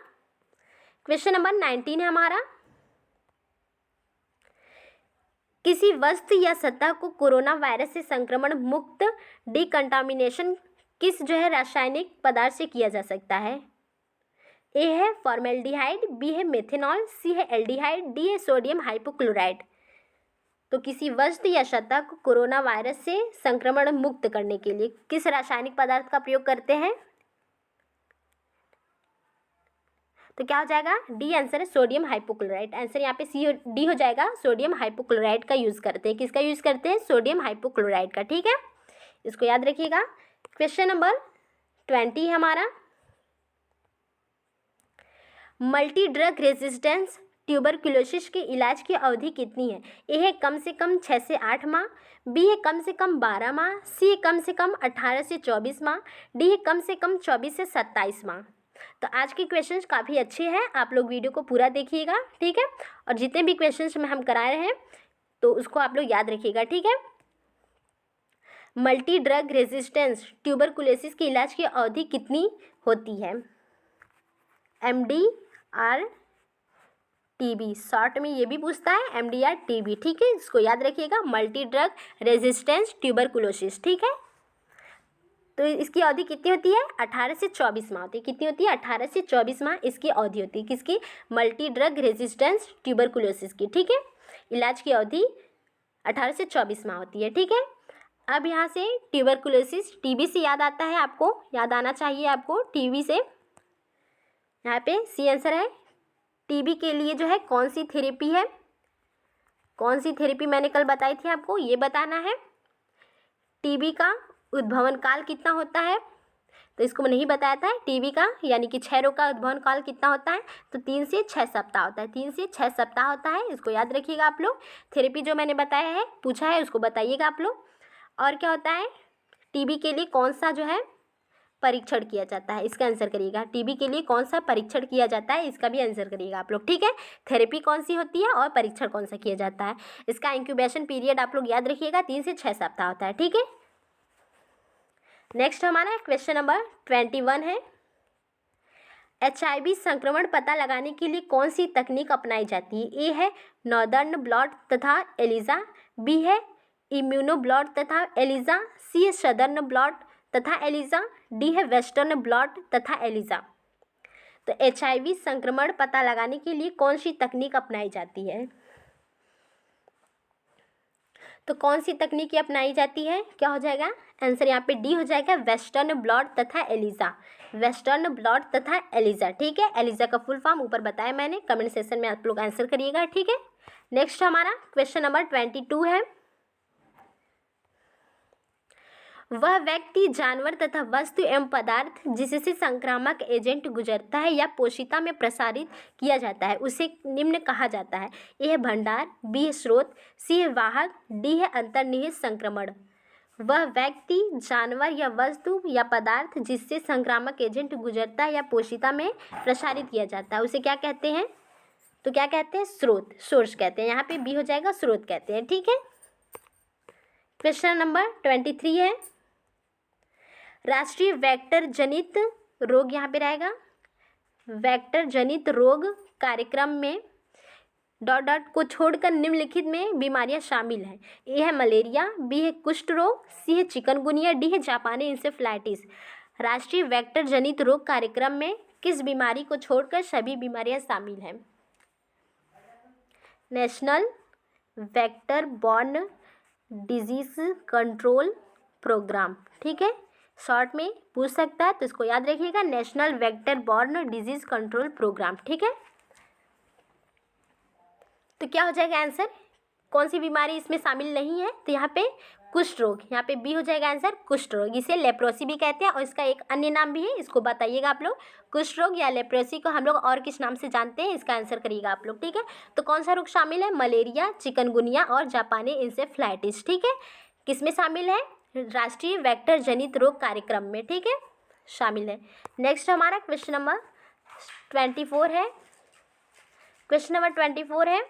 क्वेश्चन नंबर 19 है हमारा, किसी वस्तु या सतह को कोरोना वायरस से संक्रमण मुक्त डिकंटामिनेशन किस जो है रासायनिक पदार्थ से किया जा सकता है? ए है फॉर्मेल्डिहाइड, बी है मेथेनॉल, सी है एल्डिहाइड, डी है सोडियम हाइपोक्लोराइड। तो किसी वस्तु या सतह को कोरोना वायरस से संक्रमण मुक्त करने के लिए किस रासायनिक पदार्थ का प्रयोग करते हैं? तो क्या हो जाएगा, डी आंसर है सोडियम हाइपोक्लोराइड। आंसर यहाँ पे सी डी हो जाएगा, सोडियम हाइपोक्लोराइड का यूज़ करते हैं। किसका यूज़ करते हैं, सोडियम हाइपोक्लोराइड का। ठीक है, इसको याद रखिएगा। क्वेश्चन नंबर 20 है हमारा, मल्टी ड्रग रेजिस्टेंस ट्यूबरक्लोसिस के इलाज की अवधि कितनी है? ए है कम से कम 6 से 8 माह, बी है कम से कम 12 माह, सी है कम से कम 18 से 24 माह, डी है कम से कम 24 से 27 माह। तो आज के क्वेश्चंस काफ़ी अच्छे हैं, आप लोग वीडियो को पूरा देखिएगा। ठीक है, और जितने भी क्वेश्चंस में हम करा रहे हैं तो उसको आप लोग याद रखिएगा। ठीक है, मल्टी ड्रग रेजिस्टेंस ट्यूबरकुलोसिस के इलाज की अवधि कितनी होती है? MDR TB, शॉर्ट में ये भी पूछता है MDR TB। ठीक है, इसको याद रखिएगा, मल्टी ड्रग रेजिस्टेंस ट्यूबरकुलोसिस। ठीक है, तो इसकी अवधि कितनी होती है, 18 से 24 माह होती है। कितनी होती है, 18 से 24 माह इसकी अवधि होती है। किसकी, मल्टी ड्रग रेजिस्टेंस ट्यूबरकुलोसिस की। ठीक है, इलाज की अवधि 18 से 24 माह होती है। ठीक है, अब यहाँ से ट्यूबरकुलोसिस TB से याद आता है, आपको याद आना चाहिए आपको TB से। यहाँ पे सी आंसर है। TB के लिए जो है कौन सी थेरेपी है, कौन सी थेरेपी मैंने कल बताई थी आपको, ये बताना है। TB का उद्भवन काल कितना होता है, तो इसको नहीं बताया था। TB का यानी कि क्षय रोग का उद्भवन काल कितना होता है, तो 3 से 6 सप्ताह होता है। 3 से 6 सप्ताह होता है, इसको याद रखिएगा आप लोग। थेरेपी जो मैंने बताया है, पूछा है, उसको बताइएगा आप लोग। और क्या होता है, TB के लिए कौन सा जो है परीक्षण किया जाता है, इसका आंसर करिएगा। TB के लिए कौन सा परीक्षण किया जाता है, इसका भी आंसर करिएगा आप लोग। ठीक है, थेरेपी कौन सी होती है और परीक्षण कौन सा किया जाता है, इसका इंक्यूबेशन पीरियड आप लोग याद रखिएगा, 3 से 6 सप्ताह होता है। ठीक है, नेक्स्ट हमारा क्वेश्चन नंबर 21 है, HIV संक्रमण पता लगाने के लिए कौन सी तकनीक अपनाई जाती है? ए है नॉर्दर्न ब्लॉट तथा एलिजा, बी है इम्यूनो ब्लॉट तथा एलिजा, सी है सदर्न ब्लॉट तथा एलिजा, डी है वेस्टर्न ब्लॉट तथा एलिजा। तो HIV संक्रमण पता लगाने के लिए कौन सी तकनीक अपनाई जाती है? तो कौन सी तकनीक ये अपनाई जाती है, क्या हो जाएगा आंसर यहाँ पे डी हो जाएगा, वेस्टर्न ब्लॉट तथा एलिजा। वेस्टर्न ब्लॉट तथा एलिजा। ठीक है, एलिजा का फुल फॉर्म ऊपर बताया मैंने, कमेंट सेक्शन में आप लोग आंसर करिएगा। ठीक है, नेक्स्ट हमारा क्वेश्चन नंबर 22 है, वह व्यक्ति, जानवर तथा वस्तु एवं पदार्थ जिससे संक्रामक एजेंट गुजरता है या पोषिता में प्रसारित किया जाता है उसे निम्न कहा जाता है। ए है भंडार, बी है स्रोत, सी है वाहक, डी है अंतर्निहित संक्रमण। वह व्यक्ति, जानवर या वस्तु या पदार्थ जिससे संक्रामक एजेंट गुजरता है या पोषिता में प्रसारित किया जाता है उसे क्या कहते हैं? तो क्या कहते हैं? स्रोत, सोर्स कहते हैं। यहाँ पे बी हो जाएगा, स्रोत कहते हैं। ठीक है। क्वेश्चन नंबर 23 है, राष्ट्रीय वेक्टर जनित रोग, यहाँ पे रहेगा वेक्टर जनित रोग कार्यक्रम में डॉट डॉट को छोड़कर निम्नलिखित में बीमारियां शामिल हैं। ए है मलेरिया, बी है कुष्ठ रोग, सी है चिकनगुनिया, डी है जापानी इंसेफ्लाइटिस। राष्ट्रीय वेक्टर जनित रोग कार्यक्रम में किस बीमारी को छोड़कर सभी बीमारियां शामिल हैं? National vector borne disease control programme. ठीक है, शॉर्ट में पूछ सकता है तो इसको याद रखिएगा, national vector borne disease control programme. ठीक है, तो क्या हो जाएगा आंसर? कौन सी बीमारी इसमें शामिल नहीं है? तो यहाँ पे कुष्ठ रोग, यहाँ पे बी हो जाएगा आंसर, कुष्ठ रोग। इसे लेप्रोसी भी कहते हैं और इसका एक अन्य नाम भी है, इसको बताइएगा आप लोग। कुष्ठ रोग या लेप्रोसी को हम लोग और किस नाम से जानते हैं, इसका आंसर करिएगा आप लोग। ठीक है, तो कौन सा रोग शामिल है? मलेरिया, चिकनगुनिया और जापानी इंसेफ्लाइटिस। ठीक है, किसमें शामिल है? राष्ट्रीय वेक्टर जनित रोग कार्यक्रम में। ठीक है, शामिल है। नेक्स्ट हमारा क्वेश्चन नंबर 24 है। क्वेश्चन नंबर 24 है,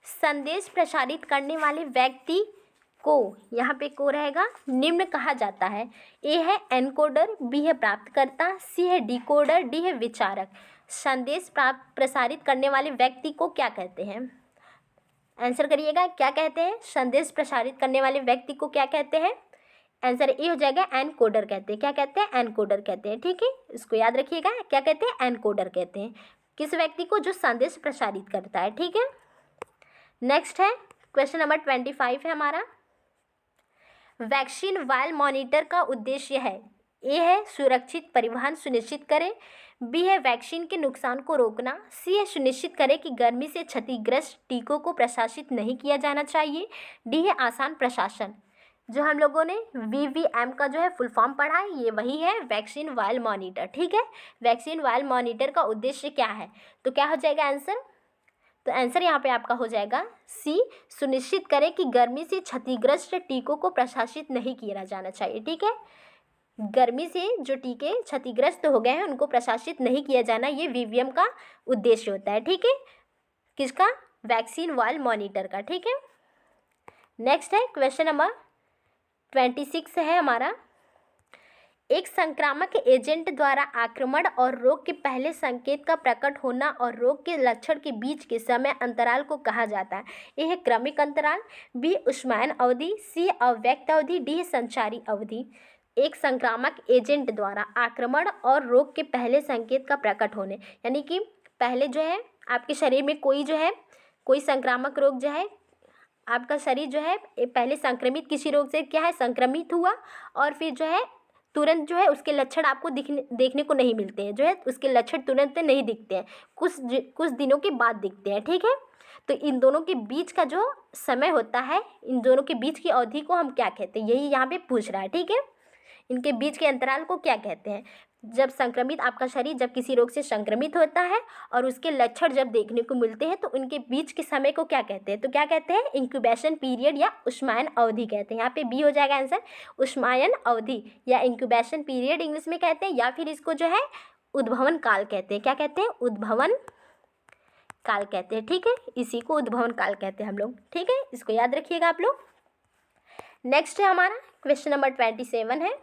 संदेश प्रसारित करने वाले व्यक्ति को, यहाँ पे को रहेगा, निम्न कहा जाता है। ए है एनकोडर, बी है प्राप्तकर्ता, सी है डिकोडर, डी है विचारक। संदेश प्रसारित करने वाले व्यक्ति को क्या कहते हैं? आंसर करिएगा, क्या कहते हैं? संदेश प्रसारित करने वाले व्यक्ति को क्या कहते हैं? आंसर ए हो जाएगा, एनकोडर कहते हैं। क्या कहते हैं? एनकोडर कहते हैं। ठीक है, इसको याद रखिएगा, क्या कहते हैं? एनकोडर कहते हैं। किस व्यक्ति को? जो संदेश प्रसारित करता है। ठीक है, नेक्स्ट है क्वेश्चन नंबर 25 है हमारा, वैक्सीन वायल मॉनिटर का उद्देश्य है। ए है सुरक्षित परिवहन सुनिश्चित करें, बी है वैक्सीन के नुकसान को रोकना, सी है सुनिश्चित करें कि गर्मी से क्षतिग्रस्त टीकों को प्रशासित नहीं किया जाना चाहिए, डी है आसान प्रशासन। जो हम लोगों ने VVM का जो है फुल फॉर्म पढ़ा है, ये वही है, वैक्सीन वायल मॉनिटर। ठीक है, वैक्सीन वायल मॉनिटर का उद्देश्य क्या है? तो क्या हो जाएगा आंसर? तो आंसर यहाँ पे आपका हो जाएगा सी, सुनिश्चित करें कि गर्मी से क्षतिग्रस्त टीकों को प्रशासित नहीं किया जाना चाहिए। ठीक है, गर्मी से जो टीके क्षतिग्रस्त हो गए हैं उनको प्रशासित नहीं किया जाना, ये VVM का उद्देश्य होता है। ठीक है, किसका? वैक्सीन वायल मॉनिटर का। ठीक है, नेक्स्ट है क्वेश्चन नंबर 26 है हमारा, एक संक्रामक एजेंट द्वारा आक्रमण और रोग के पहले संकेत का प्रकट होना और रोग के लक्षण के बीच के समय अंतराल को कहा जाता है। ए है क्रमिक अंतराल, बी उष्मायन अवधि, सी अव्यक्त अवधि, डी है संचारी अवधि। एक संक्रामक एजेंट द्वारा आक्रमण और रोग के पहले संकेत का प्रकट होने, यानी कि पहले जो है आपके शरीर में कोई जो है कोई संक्रामक रोग जो है, आपका शरीर जो है पहले संक्रमित किसी रोग से क्या है संक्रमित हुआ और फिर जो है तुरंत जो है उसके लक्षण आपको देखने को नहीं मिलते हैं, जो है उसके लक्षण तुरंत नहीं दिखते हैं, कुछ दिनों के बाद दिखते हैं। ठीक है, तो इन दोनों के बीच का जो समय होता है, इन दोनों के बीच की अवधि को हम क्या कहते हैं, यही यहाँ पे पूछ रहा है। ठीक है, इनके बीच के अंतराल को क्या कहते हैं? जब संक्रमित आपका शरीर जब किसी रोग से संक्रमित होता है और उसके लक्षण जब देखने को मिलते हैं तो उनके बीच के समय को क्या कहते हैं? तो क्या कहते हैं? इंक्यूबेशन पीरियड या उष्मायन अवधि कहते हैं। यहाँ पे बी हो जाएगा आंसर, उष्मायन अवधि या इंक्यूबेशन पीरियड इंग्लिश में कहते हैं, या फिर इसको जो है उद्भवन काल कहते हैं। क्या कहते हैं? उद्भवन काल कहते हैं। ठीक है, इसी को उद्भवन काल कहते हैं हम लोग। ठीक है, इसको याद रखिएगा आप लोग। नेक्स्ट है हमारा क्वेश्चन नंबर 27 है,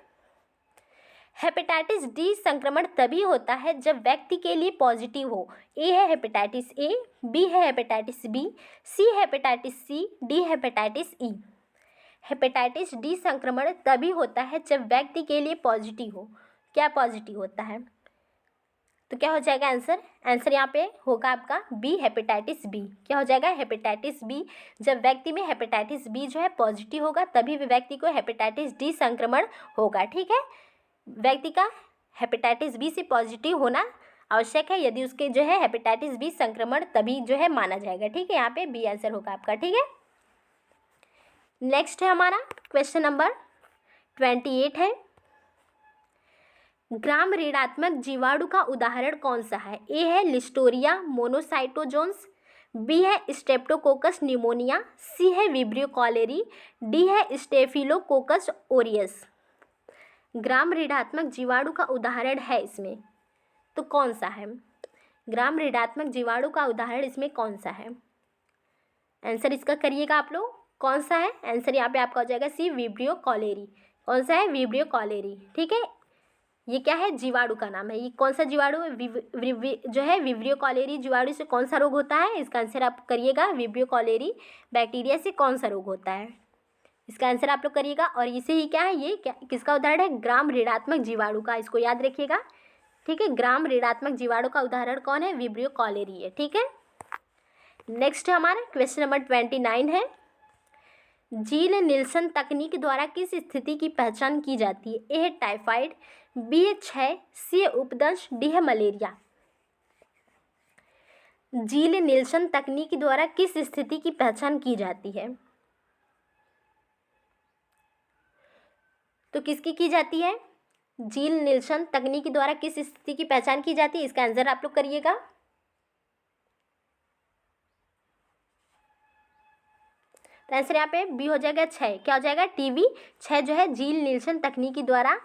हेपेटाइटिस डी संक्रमण तभी होता है जब व्यक्ति के लिए पॉजिटिव हो। ए है हेपेटाइटिस ए, बी है hepatitis B, C hepatitis C, D hepatitis E. Hepatitis D संक्रमण तभी होता है जब व्यक्ति के लिए पॉजिटिव हो। क्या पॉजिटिव होता है? तो क्या हो जाएगा आंसर? आंसर यहाँ पे होगा आपका बी, हेपेटाइटिस बी। क्या हो जाएगा? Hepatitis B. जब व्यक्ति में हेपेटाइटिस बी जो है पॉजिटिव होगा तभी व्यक्ति को हेपेटाइटिस डी संक्रमण होगा। ठीक है, व्यक्ति का हेपेटाइटिस बी से पॉजिटिव होना आवश्यक है, यदि उसके जो है हेपेटाइटिस बी संक्रमण तभी जो है माना जाएगा। ठीक है, यहाँ पे बी आंसर होगा आपका। ठीक है, नेक्स्ट है हमारा क्वेश्चन नंबर 28 है, ग्राम ऋणात्मक जीवाणु का उदाहरण कौन सा है? ए है लिस्टोरिया मोनोसाइटोजोन्स, बी है स्ट्रेप्टोकोकस न्यूमोनिया, सी है विब्रियो कॉलेरी, डी है स्टेफिलोकोकस ओरियस। ग्राम ऋणात्मक जीवाणु का उदाहरण है इसमें, तो कौन सा है? ग्राम ऋणात्मक जीवाणु का उदाहरण इसमें कौन सा है? आंसर इसका करिएगा आप लोग, कौन सा है आंसर? यहाँ पे आपका हो जाएगा सी विब्रियो कॉलेरी। कौन सा है? Vibrio cholerae. ठीक है, ये क्या है? जीवाणु का नाम है। ये कौन सा जीवाणु है? जो है विब्रियो कॉलेरी जीवाणु से कौन सा रोग होता है? इसका आंसर आप करिएगा, विब्रियो कॉलेरी बैक्टीरिया से कौन सा रोग होता है? इसका आंसर आप लोग करिएगा। और इसे ही क्या है, ये क्या किसका उदाहरण है? ग्राम ऋणात्मक जीवाणु का, इसको याद रखिएगा। ठीक है, ग्राम ऋणात्मक जीवाणु का उदाहरण कौन है? विब्रियो कॉलेरी है। ठीक है, नेक्स्ट हमारा क्वेश्चन नंबर 29 है, जील निल्सन तकनीक द्वारा किस स्थिति की पहचान की जाती है? ए है टाइफाइड, बी है क्षय, सी है उपदंश, डी है मलेरिया। जील निल्सन तकनीक द्वारा किस स्थिति की पहचान की जाती है? तो किसकी की जाती है? जील निल्सन तकनीक द्वारा किस स्थिति की पहचान की जाती है? इसका आंसर आप लोग करिएगा। तो आंसर यहाँ पे बी हो जाएगा क्षय। क्या हो जाएगा? टीबी क्षय जो है जील निल्सन तकनीक द्वारा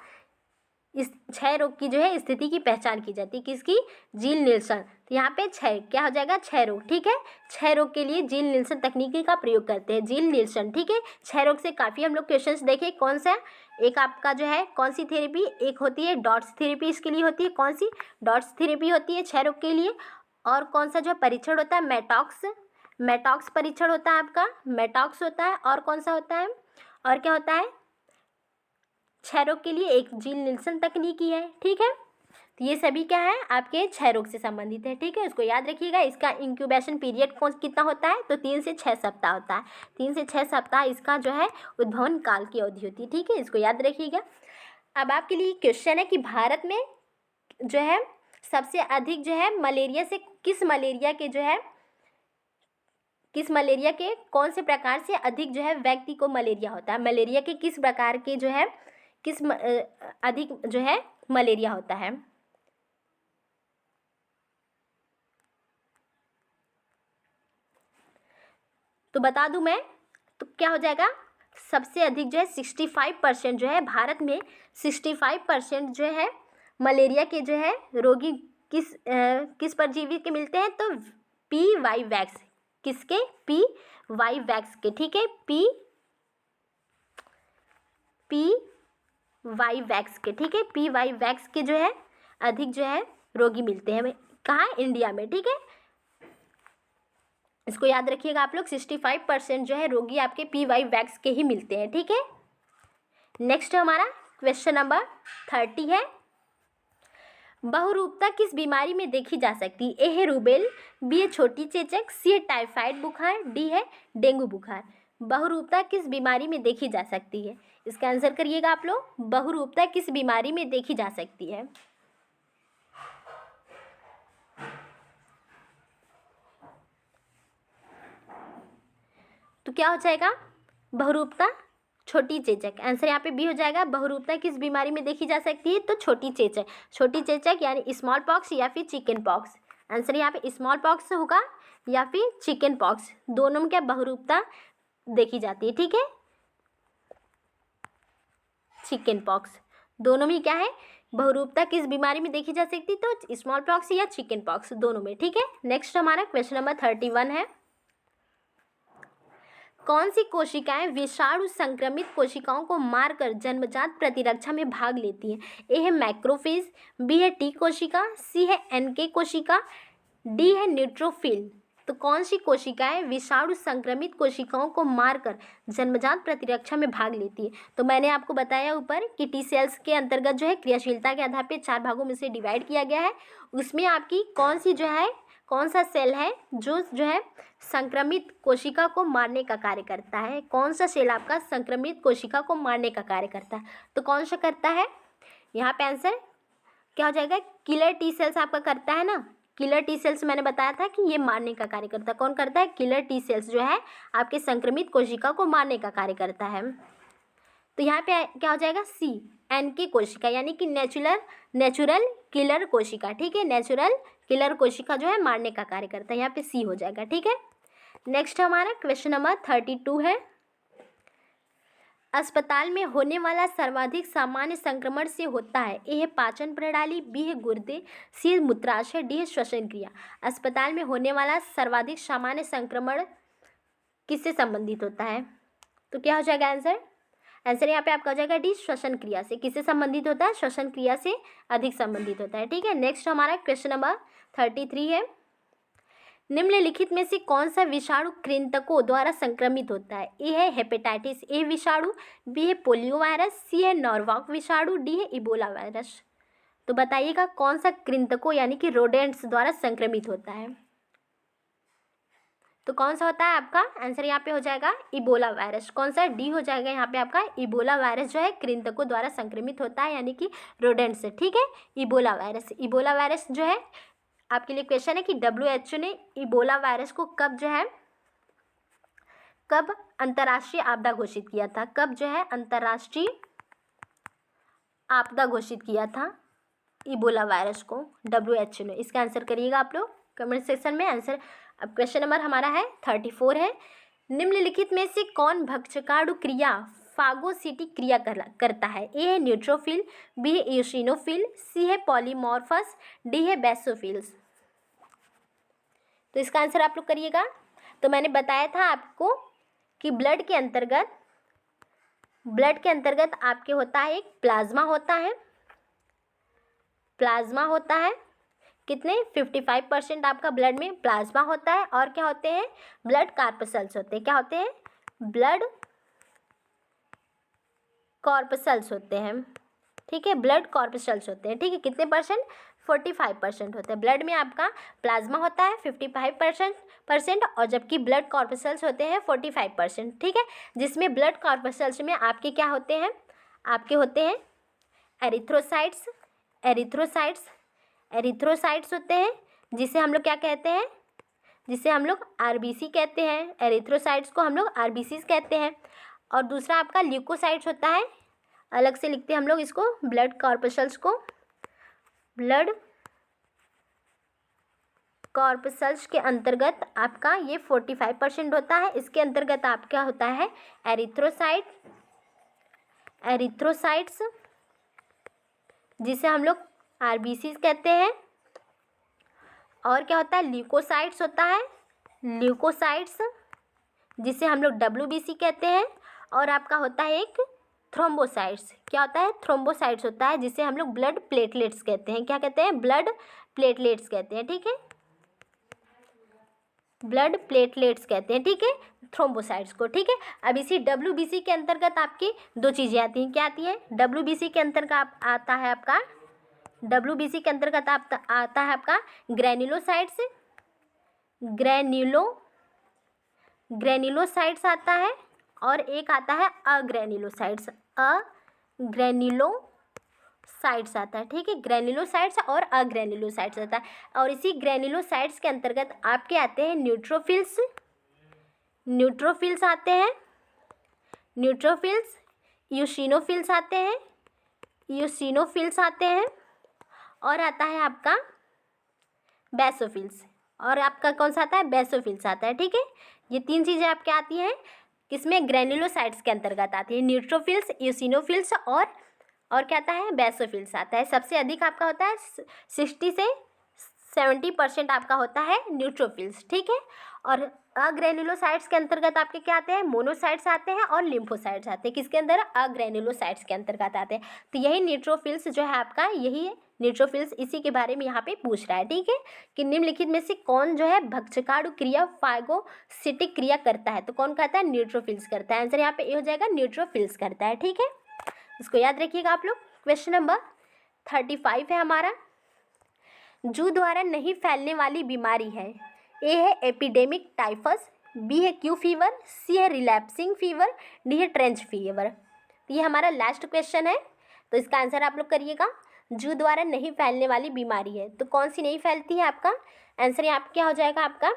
इस क्षय रोग की जो है स्थिति की पहचान की जाती है। किसकी? जील निल्सन। तो यहाँ पे क्षय क्या हो जाएगा? क्षय रोग। ठीक है, क्षय रोग के लिए जील निल्सन तकनीकी का प्रयोग करते हैं, जील निल्सन। ठीक है, क्षय रोग से काफ़ी हम लोग क्वेश्चंस देखे। कौन सा? एक आपका जो है कौन सी थेरेपी? एक होती है डॉट्स थेरेपी, इसके लिए होती है। कौन सी? डॉट्स थेरेपी होती है क्षय रोग के लिए। और कौन सा जो परीक्षण होता है? मेटॉक्स, मेटॉक्स परीक्षण होता है आपका, मेटॉक्स होता है। और कौन सा होता है? और क्या होता है? क्षय रोग के लिए एक जील निल्सन तकनीकी है। ठीक है, तो ये सभी क्या है? आपके क्षय रोग से संबंधित है। ठीक है, इसको याद रखिएगा। इसका इंक्यूबेशन पीरियड कितना होता है? तो 3 से 6 सप्ताह होता है। 3 से 6 सप्ताह इसका जो है उद्भवन काल की अवधि होती है। ठीक है, इसको याद रखिएगा। अब आपके लिए क्वेश्चन है कि भारत में जो है सबसे अधिक जो है मलेरिया से किस मलेरिया के कौन से प्रकार से अधिक जो है व्यक्ति को मलेरिया होता है? मलेरिया के किस प्रकार के जो है अधिक जो है मलेरिया होता है? तो बता दूं मैं, तो क्या हो जाएगा? सबसे अधिक जो है 65% जो है भारत में 65% जो है मलेरिया के जो है रोगी किस परजीवी के मिलते हैं? तो पी वाई वैक्स। किसके? पी वाई वैक्स के। ठीक है, पी वाई वैक्स के। ठीक है, पी वाई वैक्स के जो है अधिक जो है रोगी मिलते हैं। कहाँ? इंडिया में। ठीक है, इसको याद रखिएगा आप लोग। 65% जो है रोगी आपके पी वाई वैक्स के ही मिलते हैं। ठीक है, नेक्स्ट हमारा क्वेश्चन नंबर 30 है, बहुरूपता किस बीमारी में देखी जा सकती है? ए है रूबेल, बी है छोटी चेचक, सी है टाइफाइड बुखार, डी है डेंगू बुखार। बहुरूपता किस बीमारी में देखी जा सकती है? इसका आंसर करिएगा आप लोग। बहुरूपता किस बीमारी में देखी जा सकती है? तो क्या हो जाएगा? बहुरूपता छोटी चेचक। आंसर यहाँ पे बी हो जाएगा। बहुरूपता किस बीमारी में देखी जा सकती है? तो छोटी चेचक। छोटी चेचक यानी स्मॉल पॉक्स या फिर चिकन पॉक्स। आंसर यहाँ पे स्मॉल पॉक्स होगा या फिर चिकन पॉक्स, दोनों में क्या बहुरूपता देखी जाती है। ठीक है, चिकन पॉक्स, दोनों में क्या है? बहुरूपता किस बीमारी में देखी जा सकती है? तो स्मॉल पॉक्स या चिकन पॉक्स, दोनों में। ठीक है, नेक्स्ट हमारा क्वेश्चन नंबर 31 है, कौन सी कोशिकाएं विषाणु संक्रमित कोशिकाओं को मारकर जन्मजात प्रतिरक्षा में भाग लेती हैं? ए है मैक्रोफेज, बी है टी कोशिका, सी है एनके कोशिका, डी है न्यूट्रोफिल। तो कौन सी कोशिकाएं विषाणु संक्रमित कोशिकाओं को मारकर जन्मजात प्रतिरक्षा में भाग लेती है? तो मैंने आपको बताया ऊपर कि टी सेल्स के अंतर्गत जो है क्रियाशीलता के आधार पर 4 भागों में से डिवाइड किया गया है। उसमें आपकी कौन सा सेल है जो है संक्रमित कोशिका को मारने का कार्य करता है? कौन सा सेल आपका संक्रमित कोशिका को मारने का कार्य करता है? तो कौन सा करता है? यहाँ पे आंसर क्या हो जाएगा? किलर टी सेल्स आपका करता है ना, किलर टी सेल्स मैंने बताया था कि ये मारने का कार्य करता है। कौन करता है? किलर टी सेल्स जो है आपके संक्रमित कोशिका को मारने का कार्य करता है। तो यहाँ पे क्या हो जाएगा? सी, NK कोशिका, यानी कि नेचुरल किलर कोशिका। ठीक है, नेचुरल किलर कोशिका जो है मारने का कार्य करता है, यहाँ पे सी हो जाएगा। ठीक है, नेक्स्ट हमारा क्वेश्चन नंबर 32 है। अस्पताल में होने वाला सर्वाधिक सामान्य संक्रमण से होता है। ए है पाचन प्रणाली, बी है गुर्दे, सी है मूत्राशय, डी है श्वसन क्रिया। अस्पताल में होने वाला सर्वाधिक सामान्य संक्रमण किससे संबंधित होता है? तो क्या हो जाएगा आंसर? आंसर यहाँ पे आपका हो जाएगा डी, श्वसन क्रिया से। किससे संबंधित होता है? श्वसन क्रिया से अधिक संबंधित होता है। ठीक है, नेक्स्ट हमारा क्वेश्चन नंबर 33 है। निम्नलिखित में से कौन सा विषाणु कृंतकों द्वारा संक्रमित होता है? ए है हेपेटाइटिस ए विषाणु, बी है पोलियो वायरस, सी है नॉर्वॉक विषाणु, डी है इबोला वायरस। तो बताइएगा कौन सा कृंतकों यानी कि रोडेंट्स द्वारा संक्रमित होता है? तो कौन सा होता है आपका आंसर? यहाँ पे हो जाएगा इबोला वायरस। कौन सा? डी हो जाएगा यहाँ पे आपका। इबोला वायरस जो है कृंतकों द्वारा संक्रमित होता है, यानी कि रोडेंट्स से। ठीक है, इबोला वायरस जो है आपके लिए क्वेश्चन है कि WHO ने इबोला वायरस को कब अंतर्राष्ट्रीय आपदा घोषित किया था? कब जो है अंतर्राष्ट्रीय आपदा घोषित किया था इबोला वायरस को WHO ने? इसका आंसर करिएगा आप लोग कमेंट सेक्शन में आंसर। अब क्वेश्चन नंबर हमारा है 34 है। निम्नलिखित में से कौन भक्षकाणु क्रिया फागोसिटिक क्रिया करता है? ए है न्यूट्रोफिल, बी है इओसिनोफिल, सी है पॉलीमॉर्फस, डी है बेसोफिल्स। तो इसका आंसर आप लोग करिएगा। तो मैंने बताया था आपको कि ब्लड के अंतर्गत आपके होता है एक प्लाज्मा होता है। कितने? 55% आपका ब्लड में प्लाज्मा होता है। और क्या होते हैं? ब्लड कॉर्पसल्स होते हैं। क्या होते हैं? ब्लड कॉर्पसल्स होते हैं। ठीक है, ब्लड कॉर्पसल्स होते हैं। ठीक है, कितने परसेंट? 45% होते हैं। ब्लड में आपका प्लाज्मा होता है 55% और जबकि ब्लड कॉर्पसल्स होते हैं 45%। ठीक है, जिसमें ब्लड कॉर्पसल्स में आपके क्या होते हैं? आपके होते हैं एरिथ्रोसाइट्स होते हैं, जिसे हम लोग क्या कहते हैं? जिसे हम लोग RBC कहते हैं। एरिथ्रोसाइट्स को हम लोग RBCs कहते हैं। और दूसरा आपका ल्यूकोसाइट्स होता है, अलग से लिखते हैं हम लोग इसको, ब्लड कॉर्पसल्स को। ब्लड कॉर्पसल्स के अंतर्गत आपका ये 45% होता है। इसके अंतर्गत आपका होता है एरिथ्रोसाइट्स, जिसे हम लोग RBCs कहते हैं। और क्या होता है? ल्यूकोसाइट्स होता है, जिसे हम लोग WBC कहते हैं। और आपका होता है एक थ्रोम्बोसाइट्स। क्या होता है? थ्रोम्बोसाइट्स होता है, जिसे हम लोग ब्लड प्लेटलेट्स कहते हैं। क्या कहते हैं? ब्लड प्लेटलेट्स कहते हैं। ठीक है, ब्लड प्लेटलेट्स कहते हैं। ठीक है, थ्रोम्बोसाइट्स को। ठीक है, अब इसी WBC के अंतर्गत आपकी दो चीज़ें आती हैं। क्या आती हैं? WBC के अंतर्गत आता है आपका ग्रैन्युलोसाइट्स आता है, और एक आता है अग्रैन्युलोसाइट्स आता है। ठीक है, ग्रैन्युलोसाइट्स और अग्रैन्युलोसाइट्स आता है। और इसी ग्रैन्युलोसाइट्स के अंतर्गत आपके आते हैं न्यूट्रोफिल्स आते हैं, यूसिनोफिल्स आते हैं, और आता है आपका बेसोफिल्स। और आपका कौन सा आता है? बेसोफिल्स आता है। ठीक है, ये तीन चीज़ें आपके आती हैं किसमें? ग्रैन्युलोसाइट्स के अंतर्गत आती है। न्यूट्रोफिल्स, यूसिनोफिल्स और क्या आता है? बेसोफिल्स आता है। सबसे अधिक आपका होता है 60 से 70% आपका होता है न्यूट्रोफिल्स। ठीक है, और अग्रैन्युलोसाइट्स के अंतर्गत आपके क्या आते हैं? मोनोसाइट्स आते हैं और लिम्फोसाइट्स आते हैं। किसके अंदर? अग्रैन्युलोसाइट्स के अंतर्गत आते हैं। तो यही न्यूट्रोफिल्स जो है आपका, यही है न्यूट्रोफिल्स, इसी के बारे में यहाँ पे पूछ रहा है। ठीक है, कि निम्नलिखित में से कौन जो है भक्षकाणु क्रिया फागोसिटिक क्रिया करता है? तो कौन करता है? न्यूट्रोफिल्स करता है। आंसर यहाँ पे ये हो जाएगा, न्यूट्रोफिल्स करता है। ठीक है, इसको याद रखिएगा आप लोग। क्वेश्चन नंबर 35 है हमारा। जूं द्वारा नहीं फैलने वाली बीमारी है। ए है एपिडेमिक टाइफस, बी है क्यू फीवर, सी है रिलैप्सिंग फीवर, डी है ट्रेंच फीवर। ये हमारा लास्ट क्वेश्चन है, तो इसका आंसर आप लोग करिएगा। जू द्वारा नहीं फैलने वाली बीमारी है, तो कौन सी नहीं फैलती है? आपका आंसर यहाँ पे क्या हो जाएगा आपका?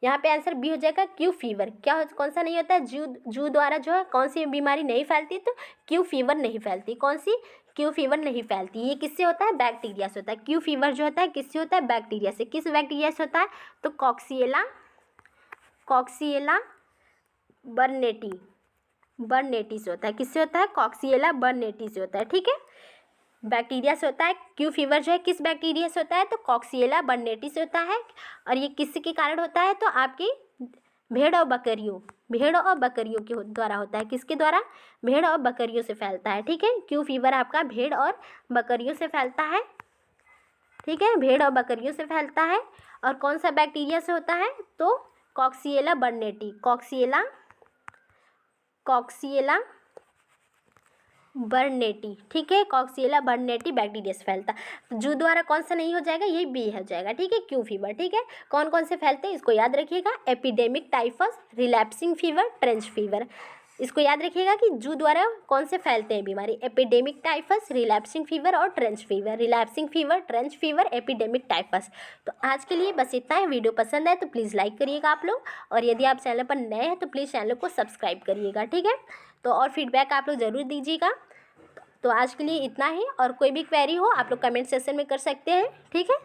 यहाँ पे आंसर बी हो जाएगा, क्यू फीवर। कौन सा नहीं होता है? जू द्वारा जो है कौन सी बीमारी नहीं फैलती? तो क्यू फीवर नहीं फैलती। कौन सी? क्यू फीवर नहीं फैलती। ये किससे होता है? बैक्टीरिया से होता है। क्यू फीवर जो होता है किससे होता है? बैक्टीरिया से। किस बैक्टीरिया से होता है? तो कॉक्सिएला बर्नेटी से होता है। किससे होता है? कॉक्सिएला बर्नेटी से होता है। ठीक है, बैक्टीरिया से होता है। क्यू फीवर जो है किस बैक्टीरिया से होता है? तो कॉक्सिएला बर्नेटी से होता है। और ये किसके कारण होता है? तो आपकी भेड़ और बकरियों के द्वारा होता है। किसके द्वारा? भेड़ और बकरियों से फैलता है। ठीक है, क्यू फीवर आपका भेड़ और बकरियों से फैलता है। ठीक है, भेड़ और बकरियों से फैलता है। और कौन सा बैक्टीरिया से होता है? तो कॉक्सिएला बर्नेटी बर्नेटी। ठीक है, कॉक्सिएला बर्नेटी बैक्टीरिया से फैलता है। जू द्वारा कौन सा नहीं हो जाएगा? ये बी हो जाएगा। ठीक है, क्यू फीवर। ठीक है, कौन कौन से फैलते हैं इसको याद रखिएगा। Epidemic typhus, relapsing fever, trench fever. इसको याद रखिएगा कि जू द्वारा कौन से फैलते हैं बीमारी? एपिडेमिक टाइफस, रिलैप्सिंग फीवर और trench fever. Relapsing fever, trench fever, epidemic typhus. तो आज के लिए बस इतना है। वीडियो पसंद है तो प्लीज़ लाइक करिएगा आप लोग, और यदि आप चैनल पर नए हैं तो प्लीज़ चैनल को सब्सक्राइब करिएगा। ठीक है, तो और फीडबैक आप लोग ज़रूर दीजिएगा। तो आज के लिए इतना ही, और कोई भी क्वेरी हो आप लोग कमेंट सेक्शन में कर सकते हैं। ठीक है,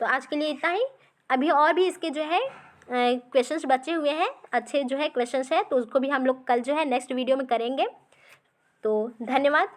तो आज के लिए इतना ही। अभी और भी इसके जो है क्वेश्चंस बचे हुए हैं, अच्छे जो है क्वेश्चंस है, तो उसको भी हम लोग कल जो है नेक्स्ट वीडियो में करेंगे। तो धन्यवाद।